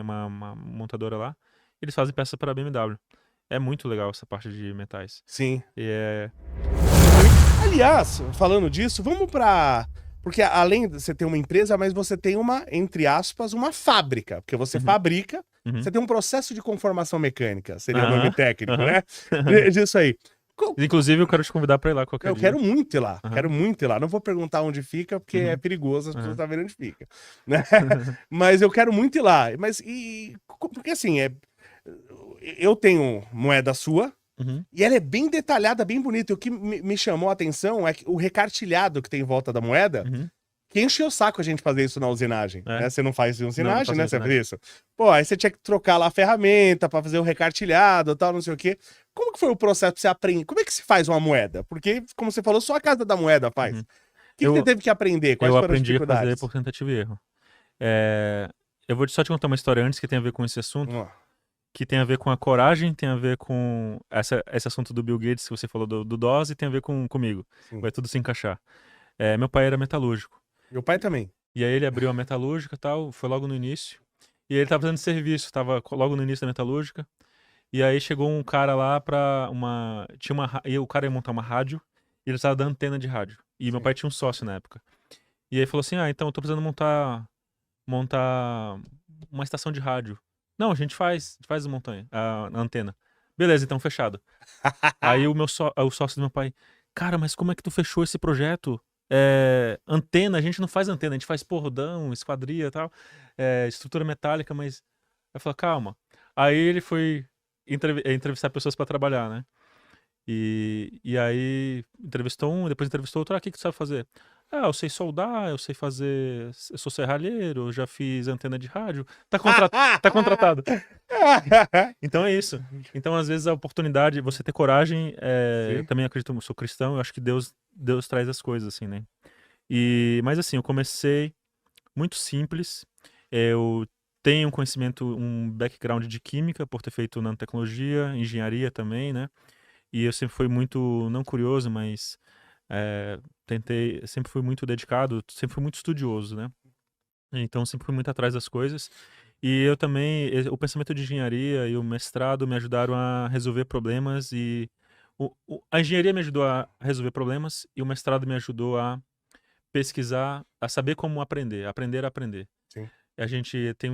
uma montadora lá. Eles fazem peças para BMW. É muito legal essa parte de metais. Sim. E é... Aliás, falando disso, vamos pra... Porque além de você ter uma empresa, mas você tem uma, entre aspas, uma fábrica. Porque você fabrica, você tem um processo de conformação mecânica, seria o nome técnico, né? Disso aí. Inclusive, eu quero te convidar para ir lá qualquer Eu dia. quero muito ir lá, quero muito ir lá. Não vou perguntar onde fica, porque é perigoso, as pessoas sabem onde fica. Né? Mas eu quero muito ir lá. Mas porque assim, eu tenho moeda sua, e ela é bem detalhada, bem bonita. E o que me chamou a atenção é que o recartilhado que tem em volta da moeda, que encheu o saco a gente fazer isso na usinagem. Né? Você não faz usinagem, né? Você faz isso. Pô, aí você tinha que trocar lá a ferramenta pra fazer o recartilhado e tal, não sei o quê. Como que foi o processo pra você aprender? Como é que se faz uma moeda? Porque, como você falou, só a Casa da Moeda faz. O que você teve que aprender? Quais foram as dificuldades? Eu aprendi a fazer por tentativa e erro. Eu vou só te contar uma história antes que tem a ver com esse assunto. Que tem a ver com a coragem, tem a ver com esse assunto do Bill Gates que você falou do DOS, e tem a ver comigo. Vai tudo se encaixar. Meu pai era metalúrgico. Meu pai também. E aí ele abriu a metalúrgica e tal, foi logo no início. E aí ele tava fazendo serviço, tava logo no início da metalúrgica. E aí chegou um cara lá pra e o cara ia montar uma rádio, e ele precisava da antena de rádio. E meu pai tinha um sócio na época. E aí falou assim, então eu tô precisando montar uma estação de rádio. Não, a gente faz a antena. Beleza, então fechado. Aí o sócio do meu pai, cara, mas como é que tu fechou esse projeto? Antena, a gente não faz antena, a gente faz rodão, esquadria e tal, estrutura metálica, mas... Eu falei, calma. Aí ele foi entrevistar pessoas pra trabalhar, né? E aí entrevistou um, depois entrevistou outro, o que tu sabe fazer? Eu sei soldar, eu sei fazer, eu sou serralheiro, eu já fiz antena de rádio, tá contratado. Então é isso. Então às vezes a oportunidade, você ter coragem, eu também acredito, eu sou cristão, eu acho que Deus traz as coisas assim, né? Mas assim, eu comecei muito simples, eu tenho um background de química, por ter feito nanotecnologia, engenharia também, né? E eu sempre fui muito, não curioso, mas sempre fui muito dedicado, sempre fui muito estudioso, né? Então sempre fui muito atrás das coisas. E eu também, o pensamento de engenharia e o mestrado me ajudaram a resolver problemas a engenharia me ajudou a resolver problemas e o mestrado me ajudou a pesquisar, a saber como aprender a aprender. Sim. A gente tem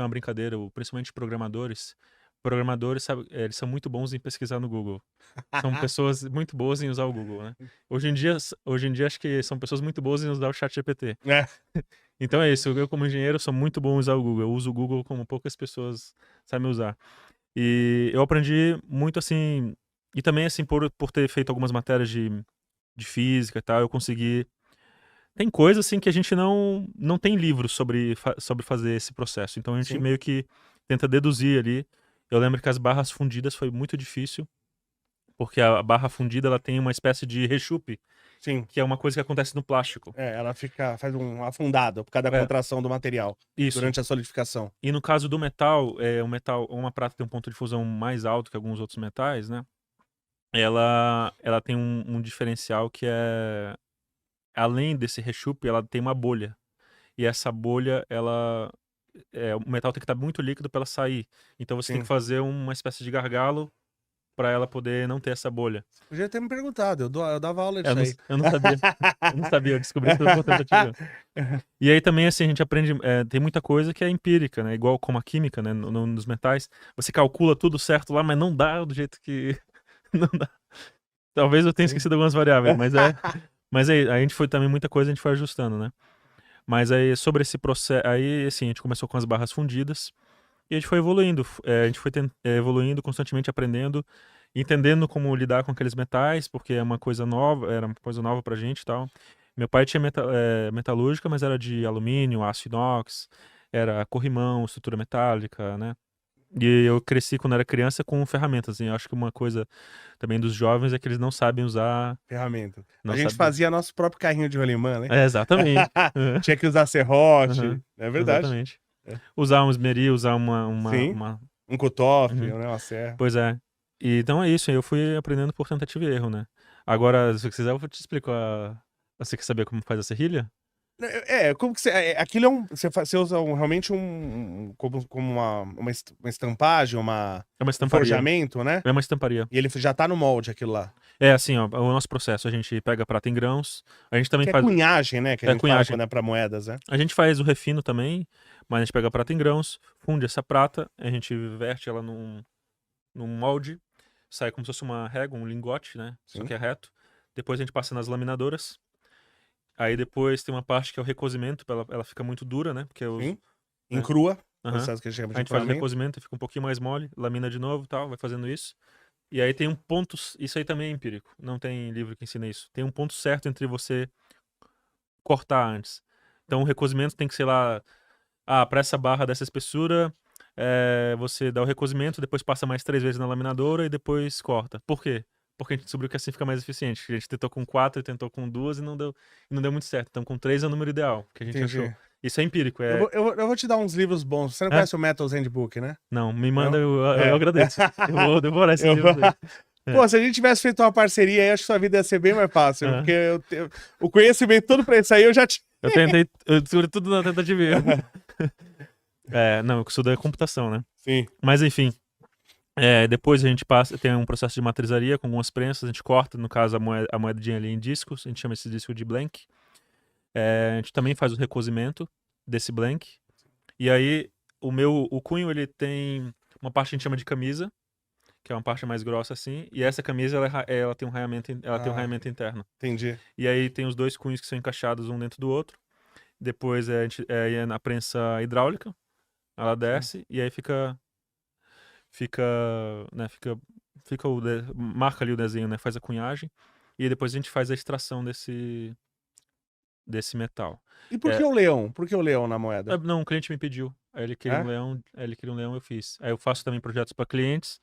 uma brincadeira, principalmente programadores, sabe, eles são muito bons em pesquisar no Google. São pessoas muito boas em usar o Google, né? Hoje em dia acho que são pessoas muito boas em usar o ChatGPT. Então é isso, eu como engenheiro sou muito bom em usar o Google. Eu uso o Google como poucas pessoas sabem usar. E eu aprendi muito assim, e também assim por ter feito algumas matérias de física e tal, eu consegui... Tem coisas assim que a gente não tem livros sobre fazer esse processo. Então a gente meio que tenta deduzir ali. Eu lembro que as barras fundidas foi muito difícil, porque a barra fundida ela tem uma espécie de rechupe, que é uma coisa que acontece no plástico. Ela faz um afundado por causa da contração do material durante a solidificação. E no caso do metal, uma prata tem um ponto de fusão mais alto que alguns outros metais, né? Ela tem um diferencial que é, além desse rechupe, ela tem uma bolha. E essa bolha, o metal tem que estar muito líquido para ela sair. Então você tem que fazer uma espécie de gargalo para ela poder não ter essa bolha. Você podia ter me perguntado, eu dava aula disso aí. Eu não sabia. Eu não sabia, eu descobri isso por tentativa. E aí também, assim, a gente aprende, tem muita coisa que é empírica, né? Igual como a química, né? Nos metais. Você calcula tudo certo lá, mas não dá do jeito que... não dá. Talvez eu tenha esquecido algumas variáveis, mas aí a gente foi também, muita coisa a gente foi ajustando, né? Mas aí sobre esse processo, aí assim, a gente começou com as barras fundidas e a gente foi evoluindo, a gente foi evoluindo, constantemente aprendendo, entendendo como lidar com aqueles metais, porque era uma coisa nova pra gente e tal. Meu pai tinha metalúrgica, mas era de alumínio, aço inox, era corrimão, estrutura metálica, né? E eu cresci quando era criança com ferramentas, assim. Eu acho que uma coisa também dos jovens é que eles não sabem usar ferramenta. A gente fazia nosso próprio carrinho de rolimã, né? Exatamente. Tinha que usar serrote, é verdade. Exatamente. Usar um esmeril, usar um cutoff, né, uma serra. Pois é. E então é isso, eu fui aprendendo por tentativa e erro, né? Agora, se você quiser, eu te explico você quer saber como faz a serrilha? Como que você. Aquilo é um. Você usa realmente como uma estampagem, É uma um estamparia. forjamento, né? É uma estamparia. E ele já tá no molde aquilo lá. É assim, ó, o nosso processo, a gente pega prata em grãos, a gente também Que é faz... cunhagem, né? Que a É gente fala cunhagem. quando é pra moedas, né? A gente faz o refino também, mas a gente pega a prata em grãos, funde essa prata, a gente verte ela num molde, sai como se fosse uma régua, um lingote, né? Só Sim. que é reto. Depois a gente passa nas laminadoras. Aí depois tem uma parte que é o recozimento, ela fica muito dura, né? Porque Sim. Em né? crua. Aham. Processo que a gente chama A de gente faz o encoramento. recozimento, fica um pouquinho mais mole, lamina de novo e tal, vai fazendo isso. E aí tem um ponto, isso aí também é empírico, não tem livro que ensina isso. Tem um ponto certo entre você cortar antes. Então o recozimento tem que ser lá, para essa barra dessa espessura, você dá o recozimento, depois passa mais 3 vezes na laminadora e depois corta. Por quê? Porque a gente descobriu que assim fica mais eficiente. A gente tentou com 4 e tentou com 2 e não deu muito certo. Então com 3 é o número ideal que a gente Entendi. achou. Isso é empírico. Eu vou te dar uns livros bons. Você não conhece o Metal's Handbook, né? Não, me manda, Não? eu agradeço. Eu vou devorar esses Eu livros vou- aí. Pô, se a gente tivesse feito uma parceria aí, acho que sua vida ia ser bem mais fácil. Porque o conhecimento todo pra isso aí eu já tinha. Eu descobri tudo na tentativa e erro. Não, eu estudo computação, né? Sim. Mas enfim, depois a gente tem um processo de matrizaria com algumas prensas, a gente corta, no caso, a moedinha ali em discos, a gente chama esse disco de blank. A gente também faz o recozimento desse blank. E aí, o cunho, ele tem uma parte que a gente chama de camisa, que é uma parte mais grossa assim, e essa camisa, ela tem um raiamento interno. Entendi. E aí tem os dois cunhos que são encaixados um dentro do outro. Depois a gente é na prensa hidráulica, ela desce e aí né, marca ali o desenho, né, faz a cunhagem e depois a gente faz a extração desse metal. E por que o leão? Por que o leão na moeda? Não, um cliente me pediu. Aí ele queria um leão, eu fiz. Aí eu faço também projetos para clientes.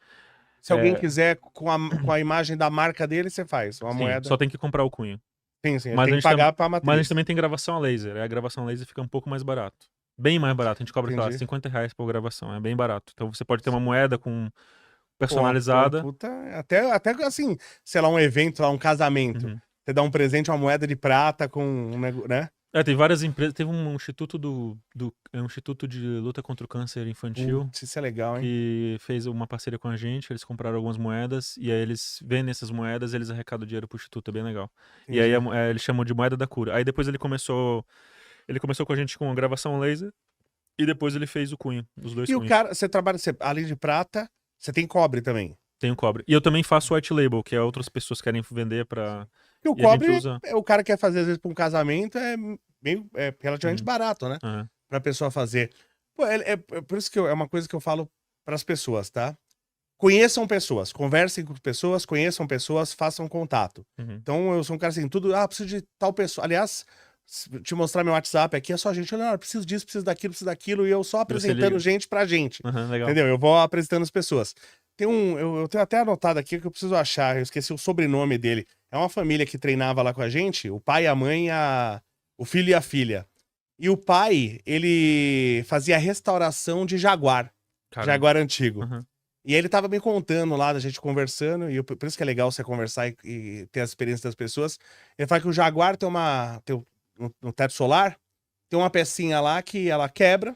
Se alguém quiser com a imagem da marca dele, você faz uma Sim, moeda. só tem que comprar o cunho. Sim, Mas tem que pagar pra matriz. Mas a gente também tem gravação a laser. A gravação a laser fica um pouco mais barato. Bem mais barato. A gente cobra, sei lá, Entendi. R$50 por gravação. É bem barato. Então você pode ter uma moeda com Pô, personalizada. puta, até assim, sei lá, um evento, lá, um casamento. Uhum. Você dá um presente, uma moeda de prata com um negócio, né? Tem várias empresas. Teve um instituto um instituto de luta contra o câncer infantil Isso é legal, hein? que fez uma parceria com a gente. Eles compraram algumas moedas e aí eles vendem essas moedas e eles arrecadam dinheiro pro instituto. É bem legal. Entendi. E aí eles chamam de moeda da cura. Aí depois ele começou com a gente com a gravação laser e depois ele fez o cunho, os dois E cunhos. o cara, você trabalha, além de prata, você tem cobre também. Tem o cobre. E eu também faço white label, que é outras pessoas querem vender pra... E o E a gente cobre, usa- o cara quer fazer, às vezes, pra um casamento, é relativamente Uhum. barato, né? Aham. Pra pessoa fazer. Pô, por isso que é uma coisa que eu falo pras pessoas, tá? Conheçam pessoas, conversem com pessoas, conheçam pessoas, façam contato. Uhum. Então, eu sou um cara assim, preciso de tal pessoa. Aliás, se te mostrar meu WhatsApp aqui, é só gente, olha, preciso disso, preciso daquilo, e eu só apresentando gente pra gente. Uhum, legal. Entendeu? Eu vou apresentando as pessoas. Eu tenho até anotado aqui que eu preciso achar, eu esqueci o sobrenome dele. É uma família que treinava lá com a gente, o pai, a mãe, o filho e a filha. E o pai, ele fazia restauração de Jaguar. Caramba. Jaguar antigo. Uhum. E ele tava me contando lá, da gente conversando, e por isso que é legal você conversar e ter as experiências das pessoas. Ele fala que o Jaguar no teto solar, tem uma pecinha lá que ela quebra,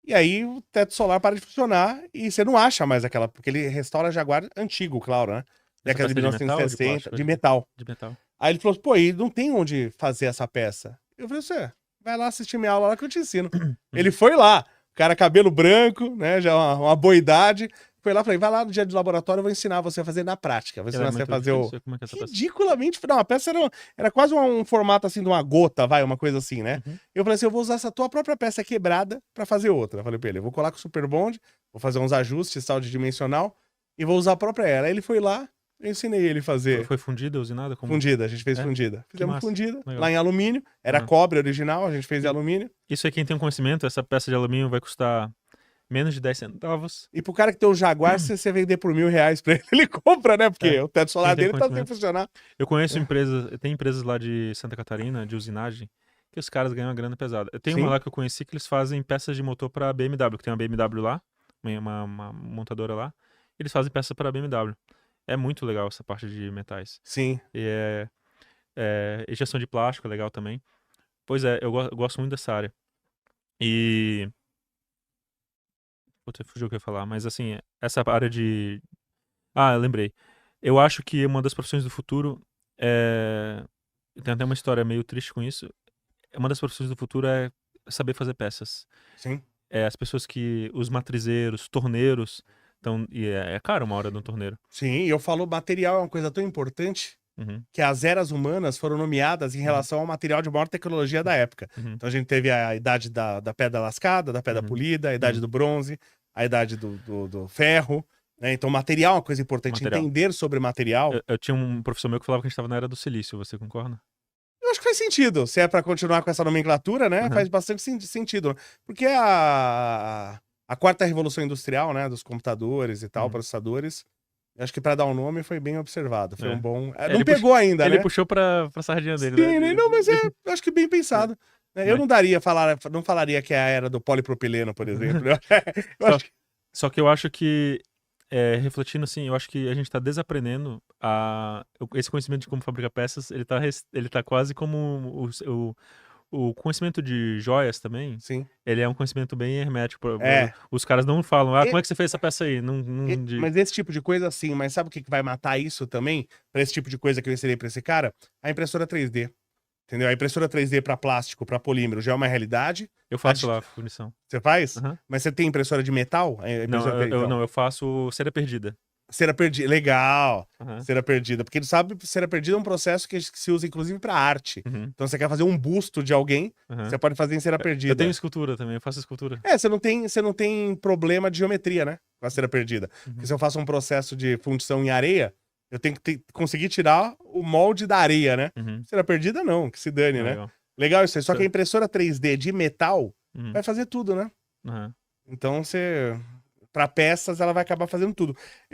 e aí o teto solar para de funcionar, e você não acha mais aquela, porque ele restaura Jaguar antigo, claro, né? Década de peça de metal ou de 1960, plástico? de metal. De metal. Aí ele falou assim, pô, e não tem onde fazer essa peça. Eu falei, você vai lá assistir minha aula lá que eu te ensino. Ele foi lá, o cara cabelo branco, né, já uma boa idade, foi lá, falei, vai lá no dia de laboratório, eu vou ensinar você a fazer na prática, vou ensinar você a fazer o... Como é que é essa peça? Ridiculamente, não, a peça era quase um formato assim de uma gota, uma coisa assim, né? Uhum. Eu falei assim, eu vou usar essa tua própria peça quebrada pra fazer outra. Eu falei pra ele, eu vou colar com o Super Bond, vou fazer uns ajustes, tal, de dimensional, e vou usar a própria ela. Aí ele foi lá, eu ensinei ele a fazer... Foi fundida, usinada? Como... Fundida, a gente fez É? fundida. Fizemos massa. fundida, Legal. lá em alumínio. Era cobre original, a gente fez em alumínio. Isso aí, quem tem um conhecimento, essa peça de alumínio vai custar menos de 10 centavos. E pro cara que tem o Jaguar, se você vender por R$1.000 pra ele, ele compra, né? Porque o teto solar Quem tem dele tá sem conhecimento. funcionar. Eu conheço tem empresas lá de Santa Catarina, de usinagem, que os caras ganham uma grana pesada. Tem Sim. uma lá que eu conheci que eles fazem peças de motor pra BMW, que tem uma BMW lá, uma montadora lá, e eles fazem peças pra BMW. É muito legal essa parte de metais. Sim. E injeção de plástico é legal também. Pois é, eu gosto muito dessa área. E... Puta, fugiu o que eu ia falar, mas assim, essa área de... Ah, eu lembrei. Eu acho que uma das profissões do futuro é... Tem até uma história meio triste com isso. Uma das profissões do futuro é saber fazer peças. Sim. As pessoas que... Os matrizeiros, torneiros... Então, e é caro uma hora de um torneiro. Sim, e eu falo, material é uma coisa tão importante Uhum, que as eras humanas foram nomeadas em relação ao material de maior tecnologia da época. uhum, Então a gente teve a idade da pedra lascada, da pedra Uhum. polida, a idade Uhum. do bronze, a idade do ferro, né? Então material é uma coisa importante. Material. Entender sobre material. Eu tinha um professor meu que falava que a gente estava na era do silício, você concorda? Eu acho que faz sentido. Se é pra continuar com essa nomenclatura, né? Uhum. Faz bastante sentido. Porque a quarta revolução industrial, né? Dos computadores e tal, Uhum. processadores, acho que pra dar um nome foi bem observado. Foi um bom. Não Ele pegou ainda, Ele né? puxou pra sardinha dele, Sim, né? não, mas eu acho que bem pensado. Né? Eu não não falaria que é a era do polipropileno, por exemplo. Só que eu acho que, refletindo assim, eu acho que a gente tá desaprendendo esse conhecimento de como fabricar peças, ele tá quase como o conhecimento de joias também. Sim. Ele é um conhecimento bem hermético. É. Os caras não falam, como é que você fez essa peça aí? Mas esse tipo de coisa, sim. Mas sabe o que vai matar isso também? Pra esse tipo de coisa que eu ensinei pra esse cara? A impressora 3D. Entendeu? A impressora 3D pra plástico, pra polímero, já é uma realidade. Eu faço lá a fundição. Você faz? Uhum. Mas você tem impressora de metal? Não, eu faço cera perdida. Cera perdida. Legal. Uhum. Cera perdida. Porque ele sabe que cera perdida é um processo que se usa, inclusive, pra arte. Uhum. Então, você quer fazer um busto de alguém, você pode fazer em cera perdida. Eu tenho escultura também, eu faço escultura. Você não tem problema de geometria, né? Com a cera perdida. Uhum. Porque se eu faço um processo de fundição em areia, eu tenho que conseguir tirar o molde da areia, né? Uhum. Cera perdida, não. Que se dane, né? Legal. Legal isso aí. Só que a impressora 3D de metal vai fazer tudo, né? Uhum. Então, pra peças, ela vai acabar fazendo tudo.